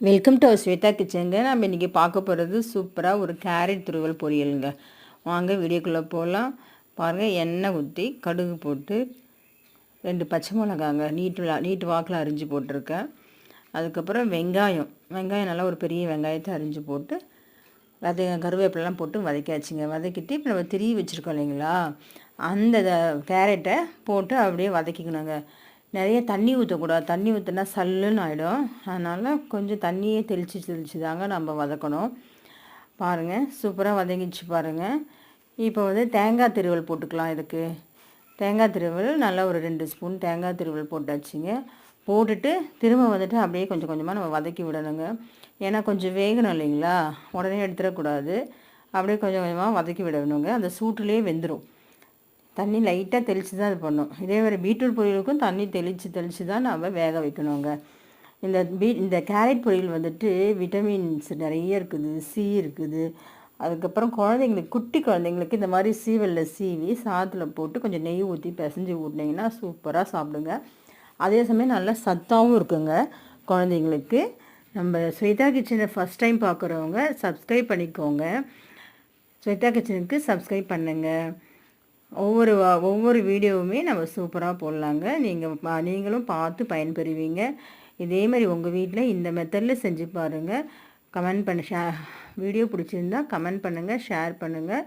Welcome to Shweta கிச்சனுங்க. நம்ம இன்றைக்கி பார்க்க போகிறது சூப்பராக ஒரு கேரட் துருவல் பொரியலுங்க. வாங்க வீடியோக்குள்ளே போகலாம். பாருங்கள், எண்ணெய் ஊற்றி கடுகு போட்டு 2 பச்சை மிளகாங்க நீட்டு வாக்கில் அரிஞ்சு போட்டிருக்கேன். அதுக்கப்புறம் வெங்காயம் நல்லா ஒரு பெரிய வெங்காயத்தை அரிஞ்சு போட்டு கருவேப்பிலெலாம் போட்டு வதக்கியாச்சுங்க. வதக்கிட்டு இப்போ நம்ம திரி வச்சுருக்கோம் இல்லைங்களா, அந்த கேரட்டை போட்டு அப்படியே வதக்கிக்கணுங்க. நிறைய தண்ணி ஊற்றக்கூடாது. தண்ணி ஊற்றினா சல்லுன்னு ஆகிடும். அதனால் கொஞ்சம் தண்ணியே தெளித்து தாங்க நம்ம வதக்கணும். பாருங்கள், சூப்பராக வதங்கிச்சு பாருங்கள். இப்போ தேங்காய் திருவல் போட்டுக்கலாம். இதுக்கு தேங்காய் திருவல் நல்லா ஒரு 2 ஸ்பூன் தேங்காய் திருவல் போட்டாச்சுங்க. போட்டுட்டு திரும்ப அப்படியே கொஞ்சம் கொஞ்சமாக நம்ம வதக்கி விடணுங்க. ஏன்னா கொஞ்சம் வேகணும் இல்லைங்களா, உடனே எடுத்துடக்கூடாது. அப்படியே கொஞ்சம் கொஞ்சமாக வதக்கி விடணுங்க. அந்த சூட்டுலேயே வெந்துடும். தண்ணி லைட்டாக தெளித்து தான் இது பண்ணணும். இதே மாதிரி பீட்ரூட் பொரியலுக்கும் தண்ணி தெளித்து தான் நம்ம வேக வைக்கணுங்க. இந்த கேரட் பொரியல் விட்டமின்ஸ் நிறைய இருக்குது, சி இருக்குது. அதுக்கப்புறம் குழந்தைங்களுக்கு, குட்டி குழந்தைங்களுக்கு இந்த மாதிரி சீவலில் சீவி சாதத்தில் போட்டு கொஞ்சம் நெய் ஊற்றி பிசைஞ்சு ஊட்டினீங்கன்னா சூப்பராக சாப்பிடுங்க. அதே சமயம் நல்லா சத்தாகவும் இருக்குங்க குழந்தைங்களுக்கு. நம்ம ஸ்வேதா கிச்சனை ஃபஸ்ட் டைம் பார்க்குறவங்க சப்ஸ்கிரைப் பண்ணிக்கோங்க. ஸ்வேதா கிச்சனுக்கு சப்ஸ்கிரைப் பண்ணுங்கள். ஒவ்வொரு வீடியோவுமே நம்ம சூப்பராக போடலாங்க. நீங்களும் பார்த்து பயன்பெறுவீங்க. இதே மாதிரி உங்கள் வீட்டில் இந்த மெத்தடில் செஞ்சு பாருங்கள். கமெண்ட் பண்ணி வீடியோ பிடிச்சிருந்தா கமெண்ட் பண்ணுங்கள், ஷேர் பண்ணுங்கள்.